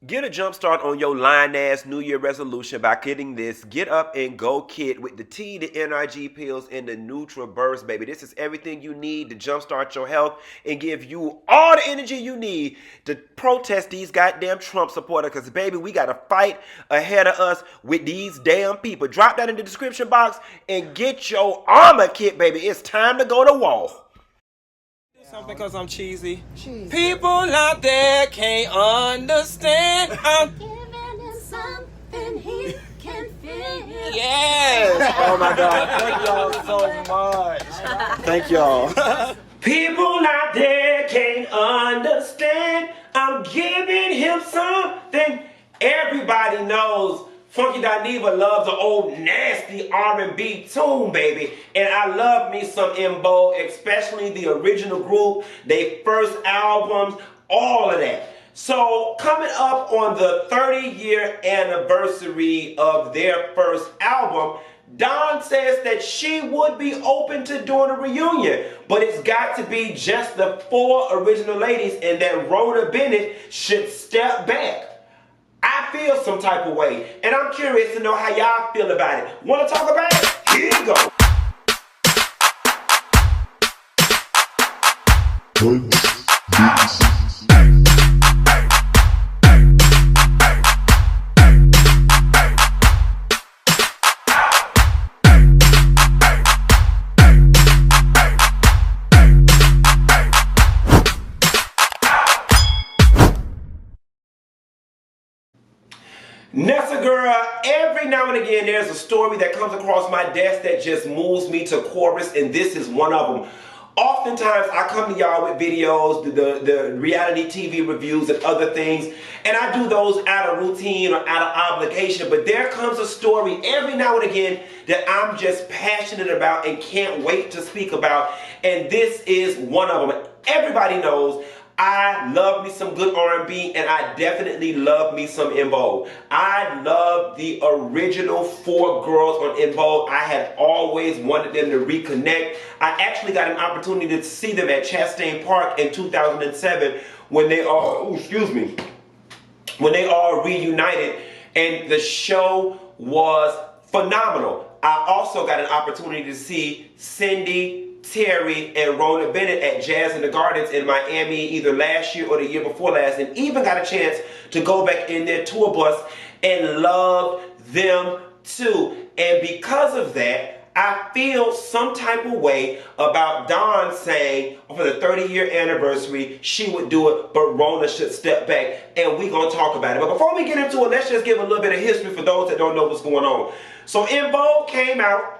Get a jump start on your lying-ass New Year resolution by getting this Get Up and Go kit with the T, the NRG pills, and the Nutra Burst, baby. This is everything you need to jumpstart your health and give you all the energy you need to protest these goddamn Trump supporters. Because, baby, we got a fight ahead of us with these damn people. Drop that in the description box and get your armor kit, baby. It's time to go to war. Something because I'm cheesy. People out there can't understand. I'm giving him something he can feel. yes. Oh my God. Thank y'all so much. Thank y'all. People out there can't understand. I'm giving him something. Everybody knows Funky Dineva loves an old nasty R&B tune, baby. And I love me some En Vogue, especially the original group, their first albums, all of that. So coming up on the 30-year anniversary of their first album, Dawn says that she would be open to doing a reunion, but it's got to be just the 4 original ladies and that Rhona Bennett should step back. I feel some type of way, and I'm curious to know how y'all feel about it. Want to talk about it? Here you go. Nessa girl, every now and again there's a story that comes across my desk that just moves me to chorus, and this is one of them. Oftentimes I come to y'all with videos, the reality TV reviews and other things, and I do those out of routine or out of obligation, but there comes a story every now and again that I'm just passionate about and can't wait to speak about, and this is one of them. Everybody knows I love me some good R&B, and I definitely love me some En Vogue. I love the original 4 girls on En Vogue. I had always wanted them to reconnect. I actually got an opportunity to see them at Chastain Park in 2007 when they all, when they all reunited, and the show was phenomenal. I also got an opportunity to see Cindy, Terry, and Rhona Bennett at Jazz in the Gardens in Miami either last year or the year before last, and even got a chance to go back in their tour bus and love them too. And because of that, I feel some type of way about Dawn saying for the 30-year anniversary she would do it, but Rhona should step back, and we're going to talk about it. But before we get into it, let's just give a little bit of history for those that don't know what's going on. So En Vogue came out,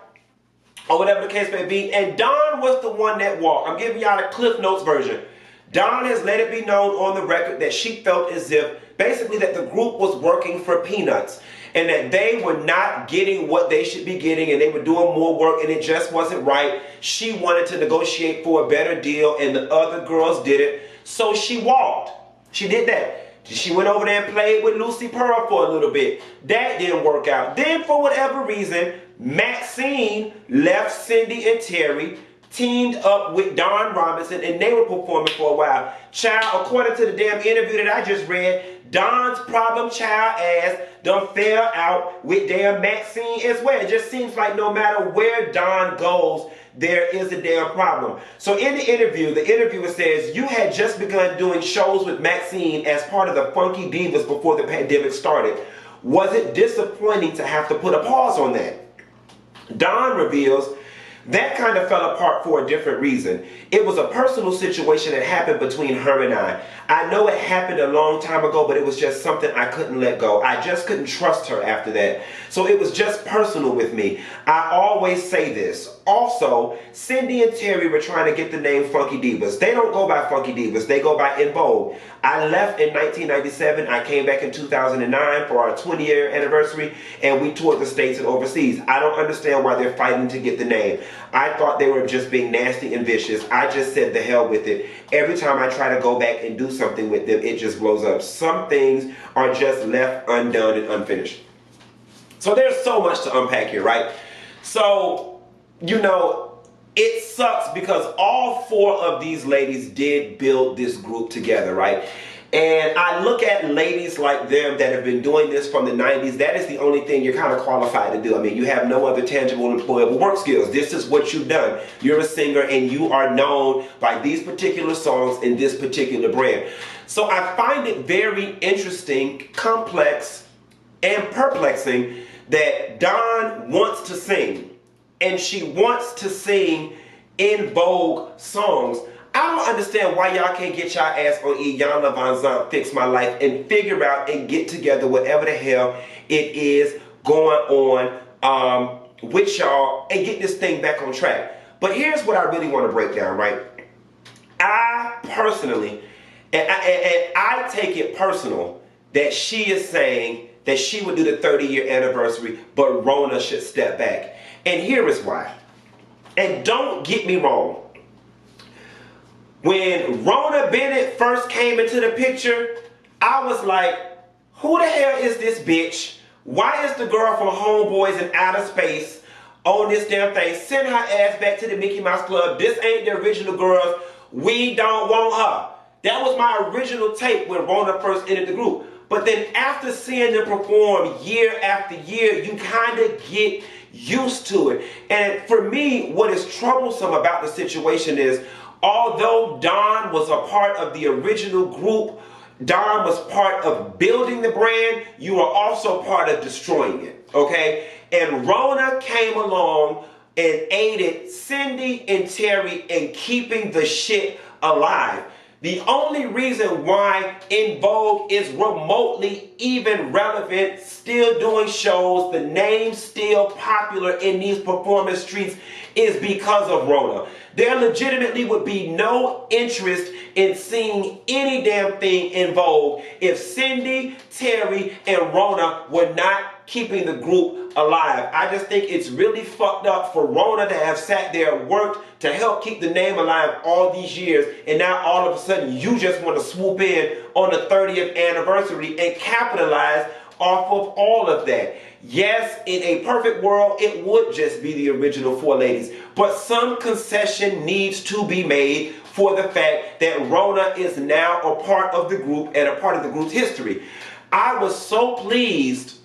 or whatever the case may be, and Dawn was the one that walked. I'm giving y'all the Cliff Notes version. Dawn has let it be known on the record that she felt as if, basically, that the group was working for peanuts, and that they were not getting what they should be getting, and they were doing more work, and it just wasn't right. She wanted to negotiate for a better deal, and the other girls did it, so she walked. She did that. She went over there and played with Lucy Pearl for a little bit. That didn't work out. Then, for whatever reason, Maxine left Cindy and Terry, teamed up with Dawn Robinson, and they were performing for a while. Child, according to the damn interview that I just read, Dawn's problem child ass done fell out with damn Maxine as well. It just seems like no matter where Dawn goes, there is a damn problem. So in the interviewer says, you had just begun doing shows with Maxine as part of the Funky Divas before the pandemic started. Was it disappointing to have to put a pause on that? Dawn reveals that kind of fell apart for a different reason. It was a personal situation that happened between her and I. I know it happened a long time ago, but it was just something I couldn't let go. I just couldn't trust her after that. So it was just personal with me. I always say this. Also, Cindy and Terry were trying to get the name Funky Divas. They don't go by Funky Divas. They go by En Vogue. I left in 1997. I came back in 2009 for our 20-year anniversary, and we toured the States and overseas. I don't understand why they're fighting to get the name. I thought they were just being nasty and vicious. I just said the hell with it. Every time I try to go back and do something with them, it just blows up. Some things are just left undone and unfinished. So there's so much to unpack here, right? So, you know, it sucks because all 4 of these ladies did build this group together, right? And I look at ladies like them that have been doing this from the 90s. That is the only thing you're kind of qualified to do. I mean, you have no other tangible employable work skills. This is what you've done. You're a singer and you are known by these particular songs in this particular brand. So I find it very interesting, complex, and perplexing that Dawn wants to sing. And she wants to sing En Vogue songs. I don't understand why y'all can't get y'all ass on Iyanla Vanzant Fix My Life and figure out and get together whatever the hell it is going on with y'all and get this thing back on track. But here's what I really want to break down, right? I personally, and I take it personal that she is saying that she would do the 30-year anniversary, but Rhona should step back. And here is why. And don't get me wrong. When Rhona Bennett first came into the picture, I was like, who the hell is this bitch? Why is the girl from Homeboys in Outer Space on this damn thing? Send her ass back to the Mickey Mouse Club. This ain't the original girls. We don't want her. That was my original take when Rhona first entered the group. But then after seeing them perform year after year, you kind of get used to it. And for me, what is troublesome about the situation is, although Dawn was a part of the original group, Dawn was part of building the brand, you were also part of destroying it, okay? And Rhona came along and aided Cindy and Terry in keeping the shit alive. The only reason why En Vogue is remotely even relevant, still doing shows, the name still popular in these performance streets, is because of Rhona. There legitimately would be no interest in seeing any damn thing En Vogue if Cindy, Terry, and Rhona were not keeping the group alive. I just think it's really fucked up for Rhona to have sat there and worked to help keep the name alive all these years, and now all of a sudden you just want to swoop in on the 30th anniversary and capitalize off of all of that. Yes, in a perfect world, it would just be the original four ladies, but some concession needs to be made for the fact that Rhona is now a part of the group and a part of the group's history. I was so pleased.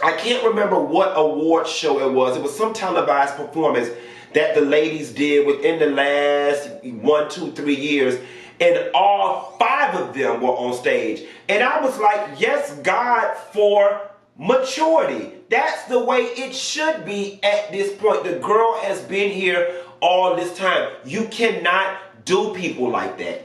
I can't remember what award show it was. It was some televised performance that the ladies did within the last 1, 2, 3 years. And all 5 of them were on stage. And I was like, yes, God, for maturity. That's the way it should be at this point. The girl has been here all this time. You cannot do people like that.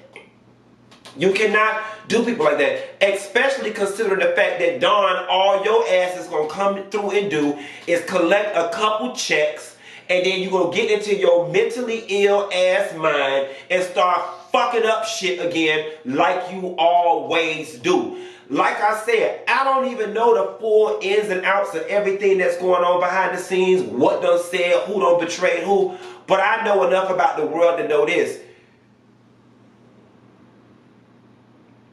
You cannot do people like that, especially considering the fact that Dawn, all your ass is going to come through and do is collect a couple checks, and then you're going to get into your mentally ill ass mind and start fucking up shit again like you always do. Like I said, I don't even know the full ins and outs of everything that's going on behind the scenes, what done said, who done betrayed who, but I know enough about the world to know this.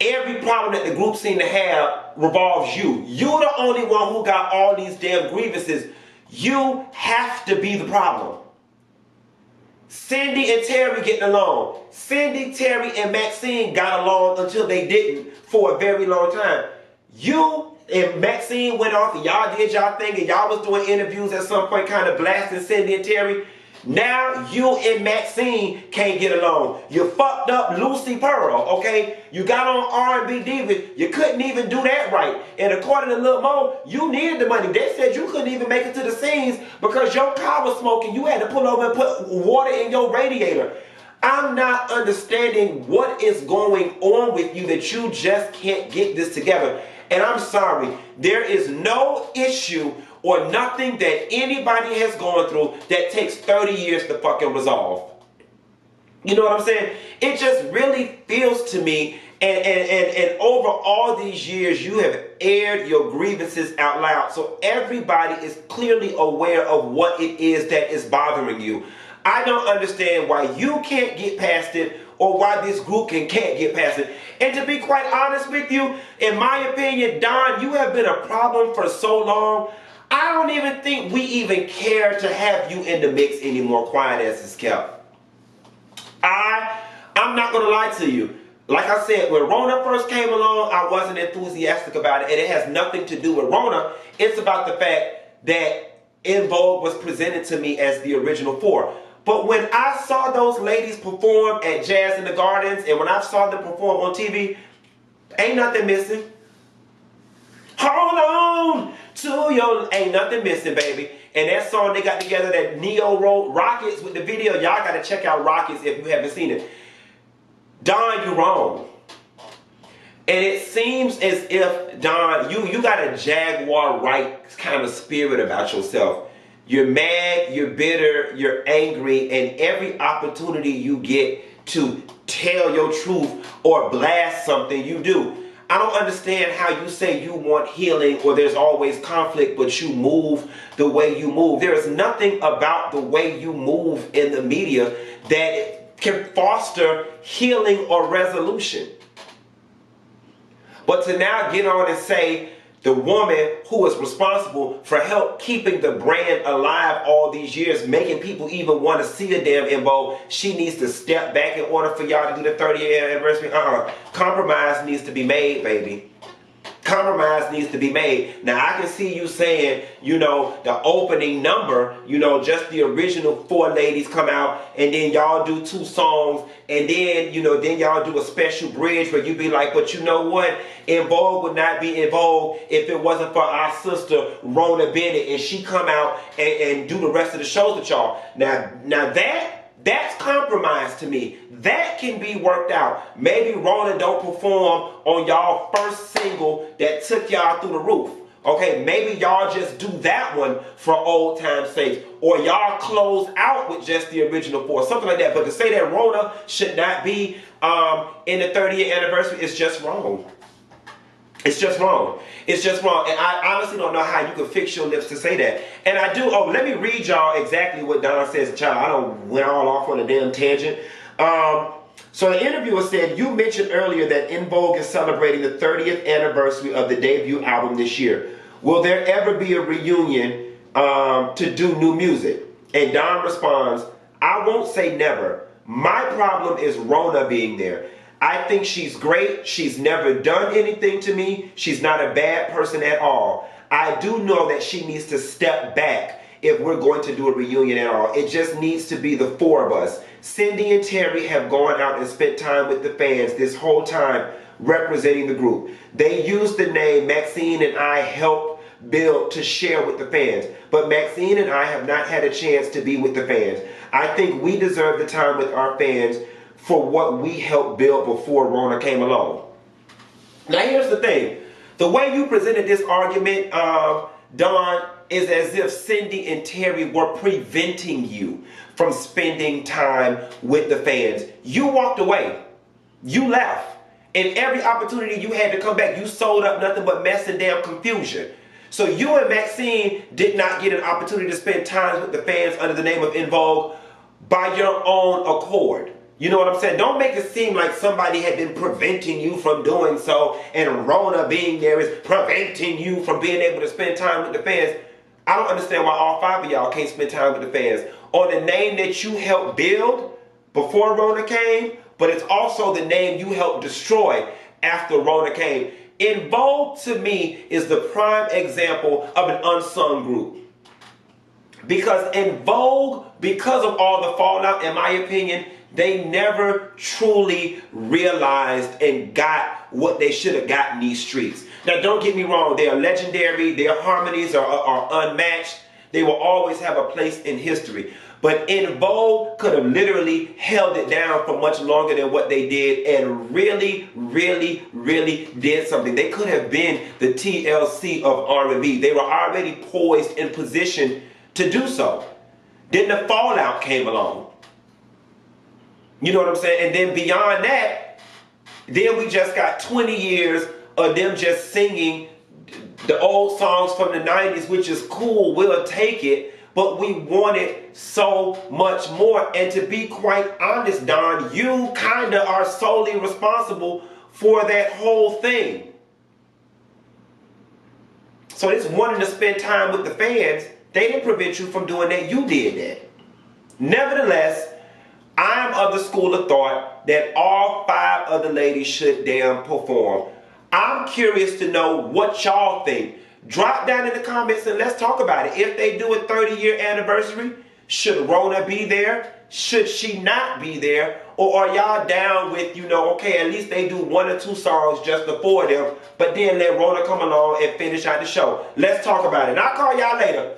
Every problem that the group seem to have revolves you. You're the only one who got all these damn grievances. You have to be the problem. Cindy and Terry getting along. Cindy, Terry, and Maxine got along until they didn't for a very long time. You and Maxine went off and y'all did y'all thing and y'all was doing interviews at some point kind of blasting Cindy and Terry. Now you and Maxine can't get along. You fucked up Lucy Pearl, okay? You got on R&B Diva. You couldn't even do that right. And according to Lil Mo, you needed the money. They said you couldn't even make it to the scenes because your car was smoking. You had to pull over and put water in your radiator. I'm not understanding what is going on with you that you just can't get this together. And I'm sorry, there is no issue or nothing that anybody has gone through that takes 30 years to fucking resolve. You know what I'm saying? It just really feels to me, and over all these years, you have aired your grievances out loud. So everybody is clearly aware of what it is that is bothering you. I don't understand why you can't get past it or why this group can't get past it. And to be quite honest with you, in my opinion, Don, you have been a problem for so long. I don't even think we even care to have you in the mix anymore, quiet as it's kept. I'm not going to lie to you. like I said, when Rhona first came along, I wasn't enthusiastic about it, and it has nothing to do with Rhona. It's about the fact that En Vogue was presented to me as the original four. But when I saw those ladies perform at Jazz in the Gardens, and when I saw them perform on TV, ain't nothing missing. Hold on to your, ain't nothing missing, baby. And that song they got together that Neo wrote, Rockets, with the video, y'all gotta check out Rockets if you haven't seen it. Don, you wrong. And it seems as if, Don, you got a Jaguar right kind of spirit about yourself. You're mad, you're bitter, you're angry, and every opportunity you get to tell your truth or blast something, you do. I don't understand how you say you want healing or there's always conflict, but you move the way you move. There is nothing about the way you move in the media that can foster healing or resolution. But to now get on and say the woman who is responsible for help keeping the brand alive all these years, making people even want to see a damn En Vogue, she needs to step back in order for y'all to do the 30th anniversary. Compromise needs to be made, baby. Compromise needs to be made. Now, I can see you saying, you know, the opening number, you know, just the original four ladies come out and then y'all do 2 songs and then, you know, then y'all do a special bridge where you be like, but you know what? En Vogue would not be En Vogue if it wasn't for our sister, Rhona Bennett, and she come out and do the rest of the shows with y'all. Now that's compromise to me. That can be worked out. Maybe Rhona don't perform on y'all first single that took y'all through the roof. Okay, maybe y'all just do that one for old time's sake. Or y'all close out with just the original 4. Something like that. But to say that Rhona should not be in the 30th anniversary is just wrong. It's just wrong. It's just wrong. And I honestly don't know how you can fix your lips to say that. And I do. Oh, let me read y'all exactly what Don says. Child, I don't went all off on a damn tangent. So the interviewer said, you mentioned earlier that En Vogue is celebrating the 30th anniversary of the debut album this year. Will there ever be a reunion to do new music? And Don responds, I won't say never. My problem is Rhona being there. I think she's great. She's never done anything to me. She's not a bad person at all. I do know that she needs to step back if we're going to do a reunion at all. It just needs to be the 4 of us. Cindy and Terry have gone out and spent time with the fans this whole time representing the group. They used the name Maxine and I helped build to share with the fans. But Maxine and I have not had a chance to be with the fans. I think we deserve the time with our fans for what we helped build before Rhona came along. Now here's the thing. The way you presented this argument, Don, is as if Cindy and Terry were preventing you from spending time with the fans. You walked away. You left. And every opportunity you had to come back, you sold up nothing but mess and damn confusion. So you and Maxine did not get an opportunity to spend time with the fans under the name of En Vogue by your own accord. You know what I'm saying? Don't make it seem like somebody had been preventing you from doing so and Rhona being there is preventing you from being able to spend time with the fans. I don't understand why all 5 of y'all can't spend time with the fans on the name that you helped build before Rhona came, but it's also the name you helped destroy after Rhona came. En Vogue to me is the prime example of an unsung group. Because En Vogue, because of all the fallout, in my opinion, they never truly realized and got what they should have gotten these streets. Now, don't get me wrong. They are legendary. Their harmonies are unmatched. They will always have a place in history. But En Vogue could have literally held it down for much longer than what they did and really, really, really did something. They could have been the TLC of R&B. They were already poised in position to do so. Then the fallout came along. You know what I'm saying? And then beyond that, then we just got 20 years of them just singing the old songs from the 90s, which is cool, we'll take it, but we wanted so much more. And to be quite honest, Don, you kind of are solely responsible for that whole thing. So this wanting to spend time with the fans, they didn't prevent you from doing that. You did that. Nevertheless, I am of the school of thought that all 5 of the ladies should damn perform. I'm curious to know what y'all think. Drop down in the comments and let's talk about it. If they do a 30-year anniversary, should Rhona be there? Should she not be there? Or are y'all down with, okay, at least they do 1 or 2 songs just before them, but then let Rhona come along and finish out the show? Let's talk about it. And I'll call y'all later.